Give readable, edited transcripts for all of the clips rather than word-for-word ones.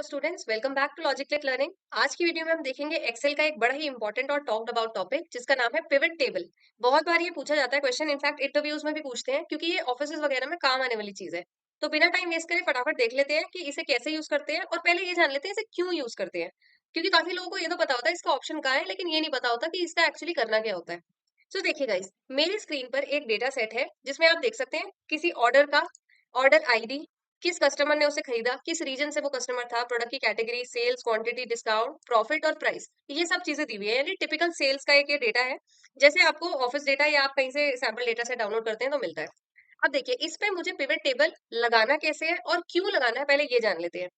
Hello students, welcome back to Logiclet learning. आज की video में हम देखेंगे एक्सेल का एक बड़ा ही इंपॉर्टेंट और टॉक्ड अबाउट टॉपिक जिसका नाम है पिवट टेबल। बहुत बार ये पूछा जाता है क्वेश्चन, इनफैक्ट इंटरव्यूज में भी पूछते हैं क्योंकि ये ऑफिस वगैरह में काम आने वाली चीज है। तो बिना टाइम वेस्ट करे फटाफट देख लेते हैं कि इसे कैसे यूज करते हैं और पहले ये जान लेते हैं इसे क्यों यूज करते हैं। क्योंकि काफी लोगों को ये तो पता होता है इसका ऑप्शन कहाँ है, लेकिन ये नहीं पता होता कि इसका एक्चुअली करना क्या होता है। तो देखिए गाइस, मेरी स्क्रीन पर एक डेटा सेट है जिसमें आप देख सकते हैं किसी ऑर्डर का ऑर्डर आईडी, किस कस्टमर ने उसे खरीदा, किस रीजन से वो कस्टमर था, प्रोडक्ट की category, sales, quantity, discount, profit और प्राइस, ये सब चीजें दी हुई है। यानी टिपिकल सेल्स का एक ये डेटा है, जैसे आपको ऑफिस डेटा या आप कहीं से सैंपल डेटा से डाउनलोड करते हैं तो मिलता है। अब देखिए, इस पे मुझे पिवट टेबल लगाना कैसे है और क्यों लगाना है, पहले ये जान लेते हैं।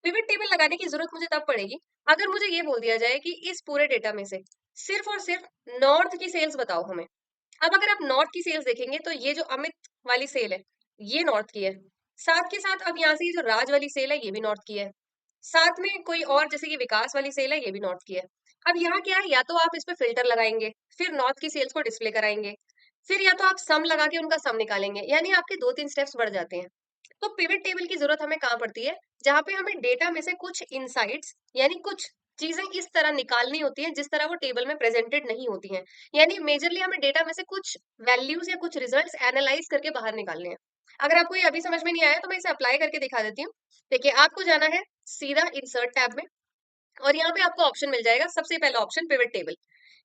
पिवट टेबल लगाने की जरूरत मुझे तब पड़ेगी अगर मुझे ये बोल दिया जाए कि इस पूरे डेटा में से सिर्फ और सिर्फ नॉर्थ की सेल्स बताओ हमें। अब अगर आप नॉर्थ की सेल्स देखेंगे तो ये जो अमित वाली सेल है, ये नॉर्थ की है। साथ के साथ अब यहाँ से ये जो राज वाली सेल है, ये भी नॉर्थ की है। साथ में कोई और जैसे ये विकास वाली सेल है, ये भी नॉर्थ की है। अब यहाँ क्या है, या तो आप इस पे फिल्टर लगाएंगे, फिर नॉर्थ की सेल्स को डिस्प्ले कराएंगे, फिर या तो आप सम लगा के उनका सम निकालेंगे, यानी आपके 2-3 स्टेप्स बढ़ जाते हैं। तो पिवट टेबल की जरूरत हमें कहाँ पड़ती है, जहां पे हमें डेटा में से कुछ इनसाइट्स यानी कुछ चीजें इस तरह निकालनी होती हैं जिस तरह वो टेबल में प्रेजेंटेड नहीं होती हैं। यानी मेजरली हमें डेटा में से कुछ वैल्यूज या कुछ रिजल्ट्स एनालाइज करके बाहर निकालने हैं। अगर आपको ये अभी समझ में नहीं आया तो मैं इसे अप्लाई करके दिखा देती हूँ। देखिए, आपको जाना है सीधा इंसर्ट टैब में और यहाँ पे आपको ऑप्शन मिल जाएगा, सबसे पहला ऑप्शन पिवट टेबल।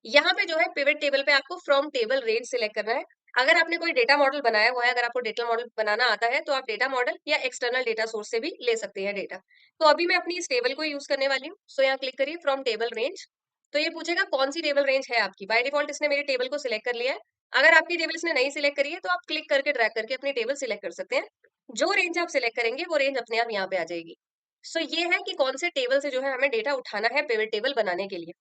यहाँ पे जो है पिवट टेबल पे आपको फ्रॉम टेबल रेंज सिलेक्ट करना है। अगर आपने कोई डेटा मॉडल बनाया हुआ है, अगर आपको डेटा मॉडल बनाना आता है तो आप डेटा मॉडल या एक्सटर्नल डेटा सोर्स से भी ले सकते हैं डेटा। तो अभी मैं अपनी इस टेबल को यूज करने वाली हूँ, सो यहाँ क्लिक करिए फ्रॉम टेबल रेंज। तो ये पूछेगा कौन सी टेबल रेंज है आपकी। बाय डिफॉल्ट इसने मेरी टेबल को सिलेक्ट कर लिया है। अगर आपकी टेबल इसने नहीं सिलेक्ट करी है तो आप क्लिक करके ड्रैग करके अपनी टेबल सिलेक्ट कर सकते हैं। जो रेंज आप सिलेक्ट करेंगे वो रेंज अपने आप यहाँ पे आ जाएगी। सो ये है कि कौन से टेबल से जो है हमें डेटा उठाना है पिवट टेबल बनाने के लिए।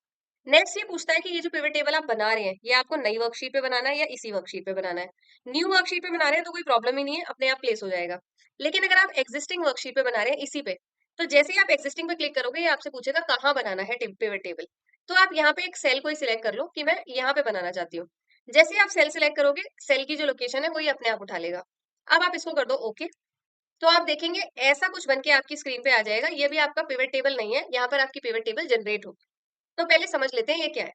नेक्स्ट ये पूछता है कि ये जो पिवट टेबल आप बना रहे हैं, ये आपको नई वर्कशीट पे बनाना है या इसी वर्कशीट पे बनाना है। न्यू वर्कशीट पे बना रहे हैं तो कोई प्रॉब्लम ही नहीं है, अपने आप प्लेस हो जाएगा। लेकिन अगर आप एग्जिस्टिंग वर्कशीट पे बना रहे हैं इसी पे, तो जैसे ही आप एग्जिस्टिंग पे क्लिक करोगे ये आपसे पूछेगा कहाँ बनाना है पिवट टेबल। तो आप यहाँ पे एक सेल को ही सिलेक्ट कर लो कि मैं यहाँ पे बनाना चाहती हूँ। जैसे ही आप सेल सिलेक्ट करोगे, सेल की जो लोकेशन है वो ये अपने आप उठा लेगा। अब आप इसको कर दो ओके। तो आप देखेंगे ऐसा कुछ बन के आपकी स्क्रीन पे आ जाएगा। ये भी आपका पिवट टेबल नहीं है, यहाँ पर आपकी पिवट टेबल जनरेट हो। तो पहले समझ लेते हैं ये क्या है।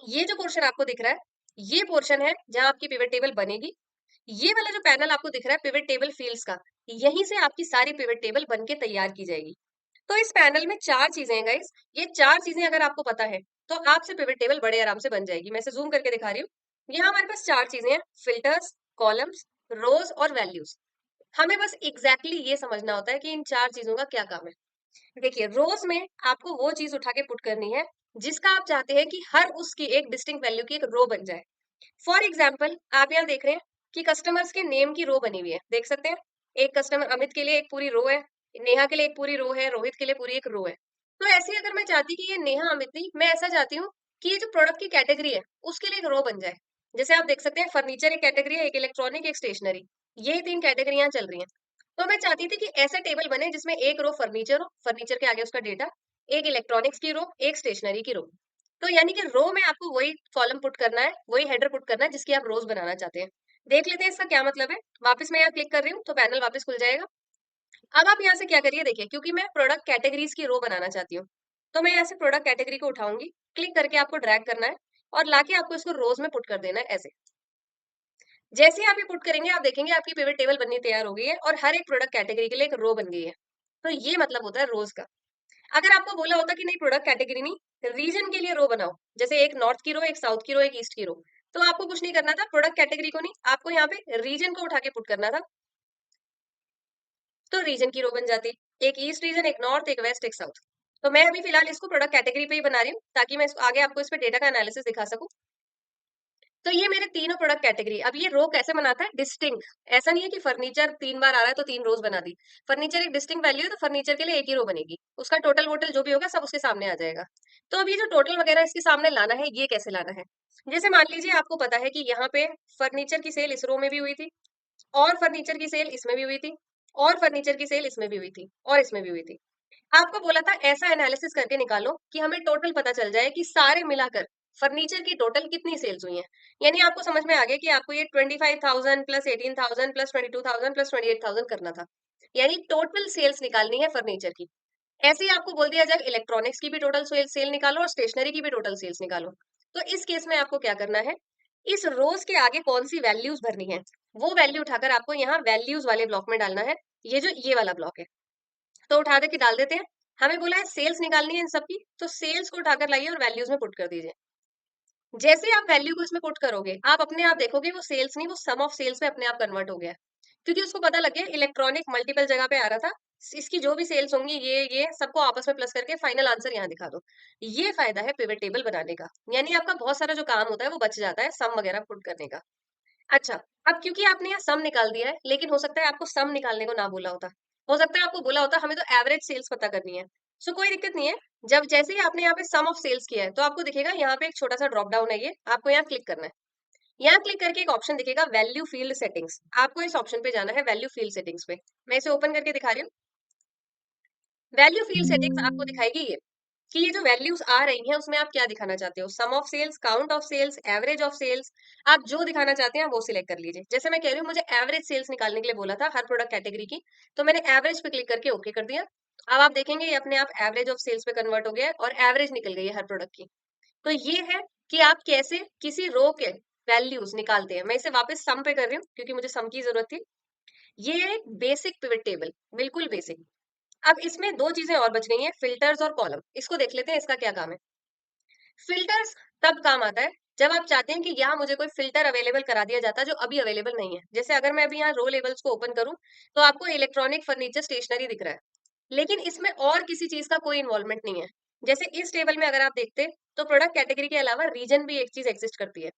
ये जो पोर्शन आपको दिख रहा है, ये पोर्शन है जहां आपकी पिवट टेबल बनेगी। ये वाला जो पैनल आपको दिख रहा है पिवट टेबल फील्ड्स का, यहीं से आपकी सारी पिवट टेबल बन के तैयार की जाएगी। तो इस पैनल में 4 चीजें हैं गाइस। ये 4 चीजें अगर आपको पता है तो आपसे पिवट टेबल बड़े आराम से बन जाएगी। मैं इसे जूम करके दिखा रही हूँ। यहाँ हमारे पास 4 चीजें हैं, फिल्टर्स, कॉलम्स, रोज और वैल्यूज। हमें बस एग्जैक्टली ये समझना होता है कि इन 4 चीजों का क्या काम है। देखिए, रोज में आपको वो चीज उठा के पुट करनी है जिसका आप चाहते हैं कि हर उसकी एक डिस्टिंक्ट वैल्यू की एक रो बन जाए। फॉर एग्जाम्पल, आप यहाँ देख रहे हैं कि कस्टमर्स के नेम की रो बनी हुई है, देख सकते हैं। एक कस्टमर अमित के लिए एक पूरी रो है, नेहा के लिए एक पूरी रो है, रोहित के लिए पूरी एक रो है। तो ऐसे ही अगर मैं चाहती कि ये नेहा अमित नहीं, मैं ऐसा चाहती हूँ कि ये जो प्रोडक्ट की कैटेगरी है उसके लिए एक रो बन जाए। जैसे आप देख सकते हैं, फर्नीचर एक कैटेगरी है, एक इलेक्ट्रॉनिक, एक स्टेशनरी, ये 3 कैटेगरियां चल रही हैं। तो मैं चाहती थी कि ऐसा टेबल बने जिसमें एक रो फर्नीचर हो, फर्नीचर के आगे उसका डेटा, एक इलेक्ट्रॉनिक्स की रो, एक स्टेशनरी की रो। तो यानी कि रो में आपको वही कॉलम पुट करना है, वही हेडर पुट करना है जिसकी आप रोज बनाना चाहते हैं। देख लेते हैं इसका क्या मतलब है। वापस मैं यहाँ क्लिक कर रही हूँ तो पैनल वापस खुल जाएगा। अब आप यहाँ से क्या करिए, देखिए, क्योंकि मैं प्रोडक्ट कैटेगरीज की रो बनाना चाहती हूँ, तो मैं यहाँ से प्रोडक्ट कैटेगरी को उठाऊंगी। क्लिक करके आपको ड्रैग करना है और लाके आपको इसको रोज में पुट कर देना है ऐसे। जैसे ही आप ये पुट करेंगे आप देखेंगे आपकी पिवट टेबल बननी तैयार हो गई है और हर एक प्रोडक्ट कैटेगरी के लिए एक रो बन गई है। तो ये मतलब होता है रोज का। अगर आपको बोला होता कि नहीं प्रोडक्ट कैटेगरी नहीं, रीजन के लिए रो बनाओ, जैसे एक नॉर्थ की रो, एक साउथ की रो, एक ईस्ट की रो, तो आपको कुछ नहीं करना था, प्रोडक्ट कैटेगरी को नहीं, आपको यहाँ पे रीजन को उठा के पुट करना था। तो रीजन की रो बन जाती, एक ईस्ट रीजन, एक नॉर्थ, एक वेस्ट, एक साउथ। तो मैं अभी फिलहाल इसको प्रोडक्ट कैटेगरी पे ही बना रही हूँ ताकि मैं आगे आपको इस पे डेटा का एनालिसिस दिखा सकूं। तो ये मेरे तीनों प्रोडक्ट कैटेगरी। अब ये रो कैसे बनाता है, डिस्टिंक्ट। ऐसा नहीं है कि फर्नीचर 3 बार आ रहा है तो 3 रोज बना दी। फर्नीचर एक डिस्टिंक्ट वैल्यू है तो फर्नीचर के लिए एक ही रो बनेगी, उसका टोटल वोटल जो भी होगा सब उसके सामने आ जाएगा। तो अब ये जो टोटल वगैरह इसके सामने लाना है, ये कैसे लाना है। जैसे मान लीजिए आपको पता है कि यहाँ पे फर्नीचर की सेल इस रो में भी हुई थी, और फर्नीचर की सेल इसमें भी हुई थी, और फर्नीचर की सेल इसमें भी हुई थी, और इसमें भी हुई थी। आपको बोला था ऐसा एनालिसिस करके निकालो कि हमें टोटल पता चल जाए कि सारे मिलाकर फर्नीचर की टोटल कितनी सेल्स हुई हैं। यानी आपको समझ में आ गया कि आपको ये 25,000 प्लस 18,000 प्लस 22,000 प्लस 28,000 करना था। यानी टोटल सेल्स निकालनी है फर्नीचर की। ऐसे ही आपको बोल दिया जाए इलेक्ट्रॉनिक्स की भी टोटल सेल सेल निकालो और स्टेशनरी की भी टोटल सेल्स निकालो। तो इस केस में आपको क्या करना है, इस रोज के आगे कौन सी वैल्यूज भरनी है, वो वैल्यू उठाकर आपको यहाँ वैल्यूज वाले ब्लॉक में डालना है। ये जो ये वाला ब्लॉक है, तो उठा के डाल देते हैं। हमें बोला है सेल्स निकालनी है इन सबकी, तो सेल्स को उठाकर लाइए और वैल्यूज में पुट कर दीजिए। जैसे ही आप वैल्यू को इसमें पुट करोगे, आप अपने आप देखोगे वो सेल्स नहीं, वो सम ऑफ सेल्स में अपने आप कन्वर्ट हो गया है। क्योंकि उसको पता लग गया इलेक्ट्रॉनिक मल्टीपल जगह पे आ रहा था, इसकी जो भी सेल्स होंगी ये सबको आपस में प्लस करके फाइनल आंसर यहाँ दिखा दो। ये फायदा है पिवट टेबल बनाने का, यानी आपका बहुत सारा जो काम होता है वो बच जाता है सम वगैरह पुट करने का। अच्छा, अब क्योंकि आपने यहाँ सम निकाल दिया है, लेकिन हो सकता है आपको सम निकालने को ना बोला होता। हो सकता है आपको बोला होता हमें तो एवरेज सेल्स पता करनी है। सो कोई दिक्कत नहीं है। जब जैसे ही आपने यहाँ पे सम ऑफ सेल्स किया है, तो आपको दिखेगा यहाँ पे एक छोटा सा ड्रॉप डाउन है, ये आपको यहाँ क्लिक करना है। यहाँ क्लिक करके एक ऑप्शन दिखेगा वैल्यू फील्ड सेटिंग्स, आपको इस ऑप्शन पे जाना है, वैल्यू फील्ड सेटिंग्स पे। मैं इसे ओपन करके दिखा रही हूँ। वैल्यू फील्ड सेटिंग्स आपको दिखाएगी ये कि ये जो वैल्यूज आ रही हैं उसमें आप क्या दिखाना चाहते हो, sum of sales, count of sales, average of sales. आप जो दिखाना चाहते हैं आप वो सिलेक्ट कर लीजिए। जैसे मैं कह रही हूँ मुझे एवरेज सेल्स निकालने के लिए बोला था हर प्रोडक्ट कैटेगरी की, तो मैंने एवरेज पे क्लिक करके ओके कर दिया। अब आप देखेंगे ये अपने आप एवरेज ऑफ सेल्स पे कन्वर्ट हो गया है और एवरेज निकल गई है हर प्रोडक्ट की। तो ये है कि आप कैसे किसी रो के वैल्यूज निकालते हैं। मैं इसे वापस सम पे कर रही हूँ क्योंकि मुझे सम की जरूरत थी। ये है एक बेसिक पिवट टेबल, बिल्कुल बेसिक। अब इसमें दो चीजें और बच गई हैं, फिल्टर्स और कॉलम। इसको देख लेते हैं इसका क्या काम है। फिल्टर्स तब काम आता है जब आप चाहते हैं कि यहाँ मुझे कोई फिल्टर अवेलेबल करा दिया जाता जो अभी अवेलेबल नहीं है। जैसे अगर मैं अभी यहाँ रो लेवल्स को ओपन करूं, तो आपको इलेक्ट्रॉनिक फर्नीचर स्टेशनरी दिख रहा है, लेकिन इसमें और किसी चीज का कोई इन्वॉल्वमेंट नहीं है। जैसे इस टेबल में अगर आप देखते, तो प्रोडक्ट कैटेगरी के अलावा रीजन भी एक चीज एग्जिस्ट करती है।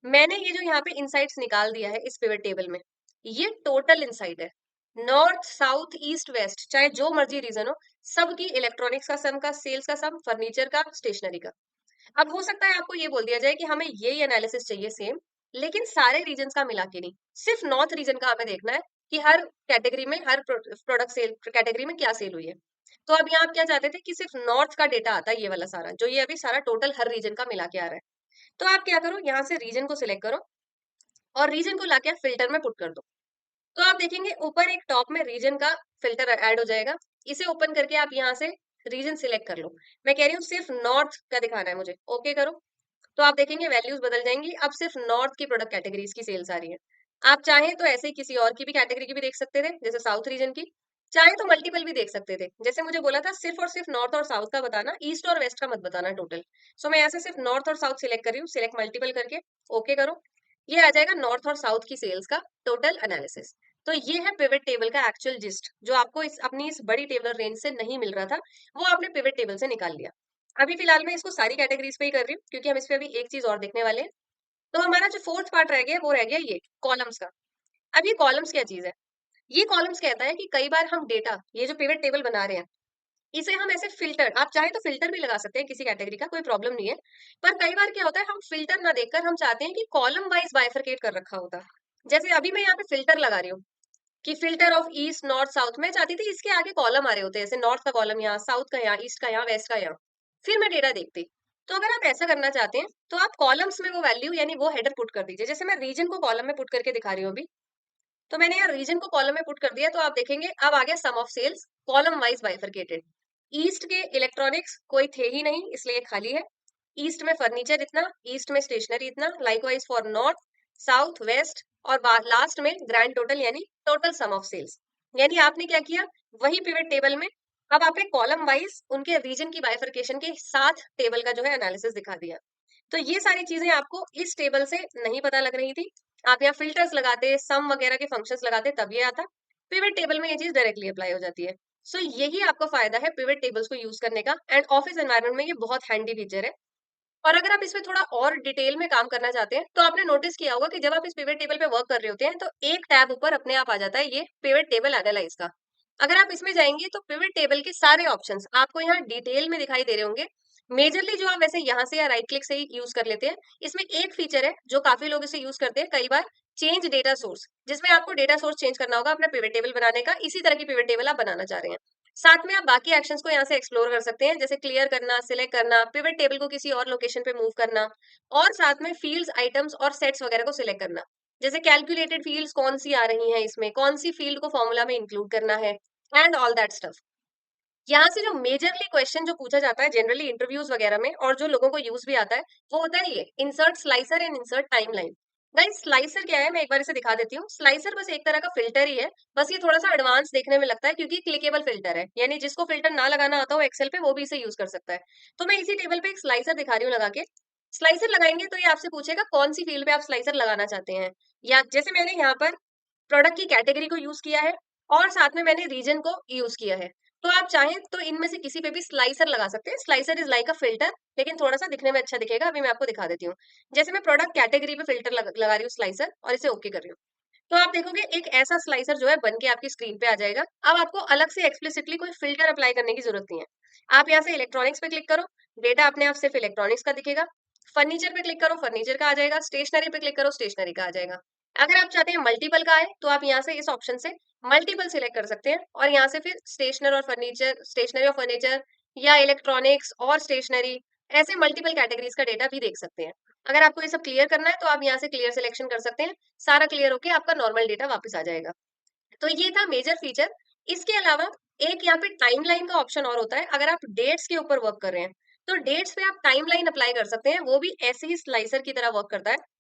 मैंने ये जो यहाँ पे इनसाइट्स निकाल दिया है इस पिवट टेबल में, ये टोटल इनसाइट है। नॉर्थ साउथ ईस्ट वेस्ट, चाहे जो मर्जी रीजन हो, सबकी इलेक्ट्रॉनिक्स का सम, का सेल्स का सम, फर्नीचर का, स्टेशनरी का। अब हो सकता है आपको ये बोल दिया जाए कि हमें ये एनालिसिस चाहिए सेम, लेकिन सारे रीजन का मिला के नहीं, सिर्फ नॉर्थ रीजन का हमें देखना है कि हर कैटेगरी में, हर प्रोडक्ट सेल कैटेगरी में क्या सेल हुई है। तो अब यहाँ आप क्या चाहते थे कि सिर्फ नॉर्थ का डेटा आता है, ये वाला सारा जो ये अभी सारा टोटल हर रीजन का मिला के आ रहा है। तो आप क्या करो, यहाँ से रीजन को सिलेक्ट करो और रीजन को लाके फिल्टर में पुट कर दो। तो आप देखेंगे ऊपर एक टॉप में रीजन का फिल्टर ऐड हो जाएगा। इसे ओपन करके आप यहाँ से रीजन सिलेक्ट कर लो। मैं कह रही हूँ सिर्फ नॉर्थ का दिखाना है मुझे, ओके करो। तो आप देखेंगे वैल्यूज बदल जाएंगी, अब सिर्फ नॉर्थ की प्रोडक्ट कैटेगरीज की सेल्स आ रही है। आप चाहें तो ऐसे ही किसी और की भी कैटेगरी की भी देख सकते थे, जैसे साउथ रीजन की। चाहे तो मल्टीपल भी देख सकते थे, जैसे मुझे बोला था सिर्फ और सिर्फ नॉर्थ और साउथ का बताना, ईस्ट और वेस्ट का मत बताना टोटल। सो मैं यहाँ से सिर्फ नॉर्थ और साउथ सिलेक्ट कर रही हूँ, सिलेक्ट मल्टीपल करके ओके करो। ये आ जाएगा नॉर्थ और साउथ की सेल्स का टोटल एनालिसिस। तो ये है पिवट टेबल का एक्चुअल जिस्ट, जो आपको इस अपनी इस बड़ी टेबल रेंज से नहीं मिल रहा था, वो आपने पिवट टेबल से निकाल लिया। अभी फिलहाल मैं इसको सारी कैटेगरीज पे ही कर रही हूँ क्योंकि हम इस पे अभी एक चीज और देखने वाले हैं। तो हमारा जो फोर्थ पार्ट रह गया वो रह गया ये कॉलम्स का। अब ये कॉलम्स क्या चीज है, ये कॉलम्स कहता है कि कई बार हम डेटा, ये जो पिवट टेबल बना रहे हैं, इसे हम ऐसे फिल्टर, आप चाहे तो फिल्टर भी लगा सकते हैं किसी कैटेगरी का, कोई प्रॉब्लम नहीं है। पर कई बार क्या होता है, हम फिल्टर ना देखकर हम चाहते हैं कि कॉलम वाइज बाइफरकेट कर रखा होता। जैसे अभी मैं यहाँ पे फिल्टर लगा रही हूँ कि filter of east north south, मैं चाहती थी इसके आगे कॉलम आ रहे होते हैं, जैसे नॉर्थ का कॉलम यहाँ, साउथ का यहाँ, ईस्ट का यहाँ, वेस्ट का यहाँ, फिर मैं डेटा देखती। तो अगर आप ऐसा करना चाहते हैं तो आप कॉलम्स में वो वैल्यू यानी वो हेडर पुट कर दीजिए। जैसे मैं रीजन को कॉलम में पुट करके दिखा रही हूँ अभी, तो मैंने यहाँ रीजन को कॉलम में पुट कर दिया, तो आप देखेंगे अब आ गया sum of sales column wise bifurcated. East के इलेक्ट्रॉनिक्स कोई थे ही नहीं, इसलिए खाली है। ईस्ट में फर्नीचर इतना, ईस्ट में स्टेशनरी इतना, likewise for north south west, और लास्ट में ग्रैंड टोटल यानी टोटल सम ऑफ सेल्स। यानी आपने क्या किया, वही पिवट टेबल में अब आपने कॉलम वाइज उनके रीजन की बाइफरकेशन के साथ टेबल का जो है एनालिसिस दिखा दिया। तो ये सारी चीजें आपको इस टेबल से नहीं पता लग रही थी। आप यहाँ फिल्टर्स लगाते, सम वगैरह के फंक्शंस लगाते, तब ये आता। पिवट टेबल में ये चीज डायरेक्टली अप्लाई हो जाती है। सो यही आपका फायदा है पिवट टेबल्स को यूज करने का, एंड ऑफिस एनवायरनमेंट में ये बहुत हैंडी फीचर है। और अगर आप इसमें थोड़ा और डिटेल में काम करना चाहते हैं, तो आपने नोटिस किया होगा कि जब आप इस पिवट टेबल पे वर्क कर रहे होते हैं, तो एक टैब ऊपर अपने आप आ जाता है ये पिवट टेबल एनालाइज का। अगर आप इसमें जाएंगे तो पिवट टेबल के सारे ऑप्शंस आपको यहाँ डिटेल में दिखाई दे रहे होंगे। मेजरली जो आप वैसे यहाँ से या राइट क्लिक से ही यूज कर लेते हैं, इसमें एक फीचर है जो काफी लोग इसे यूज करते हैं कई बार, चेंज डेटा सोर्स, जिसमें आपको डेटा सोर्स चेंज करना होगा अपना पिवट टेबल बनाने का, इसी तरह की पिवट टेबल आप बनाना चाह रहे हैं। साथ में आप बाकी एक्शंस को यहाँ से एक्सप्लोर कर सकते हैं, जैसे क्लियर करना, सिलेक्ट करना, पिवट टेबल को किसी और लोकेशन पे मूव करना, और साथ में फील्ड्स, आइटम्स और सेट्स वगैरह को सिलेक्ट करना। जैसे कैलकुलेटेड फील्ड्स कौन सी आ रही हैं इसमें, कौन सी फील्ड को फॉर्मूला में इंक्लूड करना है, एंड ऑल दैट स्टफ। यहाँ से जो मेजरली क्वेश्चन जो पूछा जाता है जनरली इंटरव्यूज वगैरह में और जो लोगों को यूज भी आता है वो होता है ये insert slicer and insert timeline. Guys slicer क्या है, मैं एक बार इसे दिखा देती हूँ। स्लाइसर बस एक तरह का फिल्टर ही है। बस ये थोड़ा सा एडवांस देखने में लगता है क्योंकि क्लिकेबल फिल्टर है, यानी जिसको फिल्टर ना लगाना आता हो एक्सेल पे वो भी इसे यूज कर सकता है। तो मैं इसी टेबल पे एक स्लाइसर दिखा रही हूँ लगा के। स्लाइसर लगाएंगे तो ये आपसे पूछेगा कौन सी फील्ड पे आप स्लाइसर लगाना चाहते हैं, या जैसे मैंने यहाँ पर प्रोडक्ट की कैटेगरी को यूज किया है और साथ में मैंने रीजन को यूज किया है। तो आप चाहें तो इनमें से किसी पे भी स्लाइसर लगा सकते हैं। Slicer is like a filter, लेकिन थोड़ा सा दिखने में अच्छा दिखेगा। अभी मैं आपको दिखा देती हूँ। जैसे मैं प्रोडक्ट कैटेगरी पे फिल्टर लगा रही हूँ स्लाइसर और इसे ओके कर रही हूँ, तो आप देखोगे एक ऐसा स्लाइसर जो है बन के आपकी स्क्रीन पे आ जाएगा। अब आपको अलग से एक्सप्लिसिटली कोई फिल्टर अप्लाई करने की जरूरत नहीं है। आप यहाँ से इलेक्ट्रॉनिक्स पे क्लिक करो, डेटा अपने आप सिर्फ इलेक्ट्रॉनिक्स का दिखेगा। फर्नीचर पे क्लिक करो, फर्नीचर का आ जाएगा। स्टेशनरी पे क्लिक करो, स्टेशनरी का आ जाएगा। अगर आप चाहते हैं मल्टीपल का आए तो आप यहाँ से इस ऑप्शन से मल्टीपल सिलेक्ट कर सकते हैं और यहाँ से फिर स्टेशनर और फर्नीचर, स्टेशनरी और फर्नीचर, या इलेक्ट्रॉनिक्स और स्टेशनरी, ऐसे मल्टीपल कैटेगरीज का डेटा भी देख सकते हैं। अगर आपको ये सब क्लियर करना है तो आप यहाँ से क्लियर सिलेक्शन कर सकते हैं। सारा क्लियर होके आपका नॉर्मल डेटा वापस आ जाएगा। तो ये था मेजर फीचर। इसके अलावा एक यहाँ पे टाइमलाइन का ऑप्शन और होता है। अगर आप डेट्स के ऊपर वर्क कर रहे हैं तो डेट्स पे आप टाइमलाइन अप्लाई कर सकते हैं। वो भी ऐसे ही स्लाइसर की तरह वर्क करता है।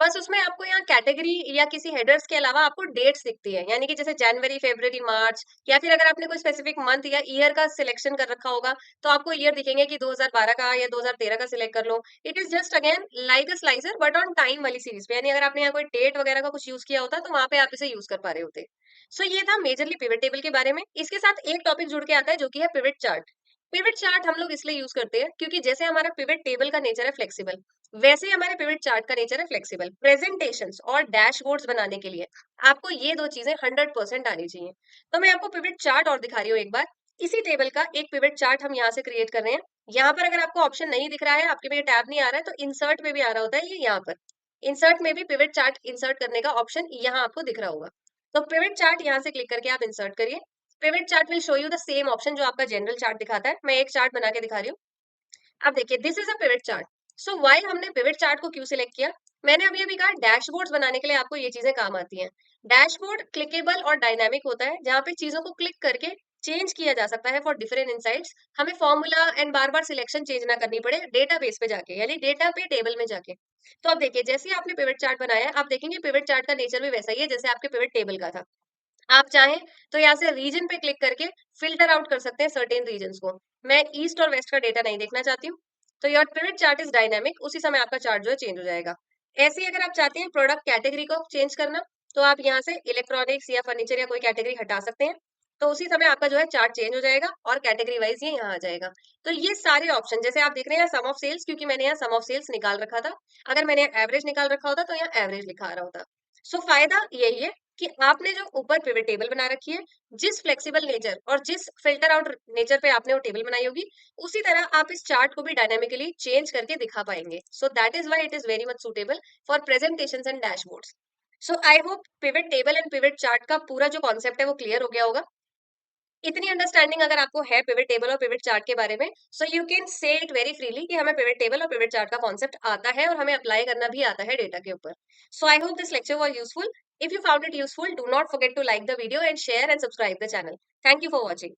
बस उसमें आपको यहाँ कैटेगरी या किसी हेडर्स के अलावा आपको डेट्स दिखती है, यानी कि जैसे जनवरी, फरवरी, मार्च, या फिर अगर आपने कोई स्पेसिफिक मंथ या ईयर का सिलेक्शन कर रखा होगा तो आपको ईयर दिखेंगे कि 2012 का या 2013 का सिलेक्ट कर लो। It is just again like a slicer but on time वाली सीरीज पे, यानी अगर आपने यहाँ कोई डेट वगैरह का कुछ यूज किया होता तो वहां पे आप इसे यूज कर पा रहे होते। सो ये था मेजरली पिवट टेबल के बारे में। इसके साथ एक टॉपिक जुड़ के आता है जो कि है पिवट चार्ट। पिवट चार्ट हम लोग इसलिए यूज करते हैं क्योंकि जैसे हमारा पिवट टेबल का नेचर है फ्लेक्सिबल, वैसे ही हमारे पिवट चार्ट का नेचर है फ्लेक्सिबल। प्रेजेंटेशंस और डैशबोर्ड्स बनाने के लिए आपको ये दो चीजें 100% आनी चाहिए। तो मैं आपको पिवट चार्ट और दिखा रही हूँ एक बार। इसी टेबल का एक पिवट चार्ट हम यहाँ से क्रिएट कर रहे हैं। यहाँ पर अगर आपको ऑप्शन नहीं दिख रहा है, आपके में टैब नहीं आ रहा है, तो इंसर्ट में भी आ रहा होता है ये यहाँ पर। इंसर्ट में भी पिवट चार्ट इंसर्ट करने का ऑप्शन यहाँ आपको दिख रहा होगा। तो पिवट चार्ट यहाँ से क्लिक करके आप इंसर्ट करिए। Pivot chart will show you the same option जो आपका जनरल चार्ट दिखाता है। मैं एक चार्ट बना के दिखा रही हूँ। अब देखिए this is a pivot chart. So why हमने पिवट चार्ट को क्यों सिलेक्ट किया, मैंने अभी अभी कहा डैशबोर्ड्स बनाने के लिए आपको ये चीजें काम आती हैं। डैशबोर्ड क्लिकेबल और डायनामिक होता है, जहाँ पे चीजों को क्लिक करके चेंज किया जा सकता है फॉर डिफरेंट इनसाइट्स। हमें formula and bar bar selection change ना करनी पड़े डेटा बेस पे जाके, यानी डेटा पे टेबल में जाके। तो अब देखिए जैसे ही आपने पिवट चार्ट बनाया है, आप देखेंगे पिवट चार्ट का नेचर भी वैसा ही है जैसे आपके पिवट टेबल का था। आप चाहें तो यहाँ से रीजन पे क्लिक करके फिल्टर आउट कर सकते हैं सर्टेन रीजन्स को। मैं ईस्ट और वेस्ट का डेटा नहीं देखना चाहती हूँ, तो your pivot chart is dynamic, उसी समय आपका चार्ट जो है चेंज हो जाएगा। ऐसे ही अगर आप चाहते हैं प्रोडक्ट कैटेगरी को चेंज करना, तो आप यहाँ से इलेक्ट्रॉनिक्स या फर्नीचर या कोई कैटेगरी हटा सकते हैं। तो उसी समय आपका जो है चार्ट चेंज हो जाएगा और कैटेगरी वाइज ये यहाँ आ जाएगा। तो ये सारे ऑप्शन जैसे आप देख रहे हैं सम ऑफ सेल्स, क्योंकि मैंने यहाँ सम ऑफ सेल्स निकाल रखा था। अगर मैंने एवरेज निकाल रखा होता तो यहाँ एवरेज लिखा आ रहा होता। सो फायदा यही है कि आपने जो ऊपर पिवट टेबल बना रखी है, जिस फ्लेक्सिबल नेचर और जिस फिल्टर आउट नेचर पे आपने वो टेबल बनाई होगी, उसी तरह आप इस चार्ट को भी डायनामिकली चेंज करके दिखा पाएंगे। So that is why it is very much suitable for presentations and dashboards. So I hope pivot table and pivot chart का पूरा जो कॉन्सेप्ट है वो क्लियर हो गया होगा। इतनी अंडरस्टैंडिंग अगर आपको है पिवट टेबल और पिवट चार्ट के बारे में, so you can say it very freely कि हमें पिवट टेबल और पिवट चार्ट का कॉन्सेप्ट आता है और हमें अप्लाई करना भी आता है डेटा के ऊपर। So I hope this lecture was useful. If you found it useful, do not forget to like the video and share and subscribe the channel. Thank you for watching.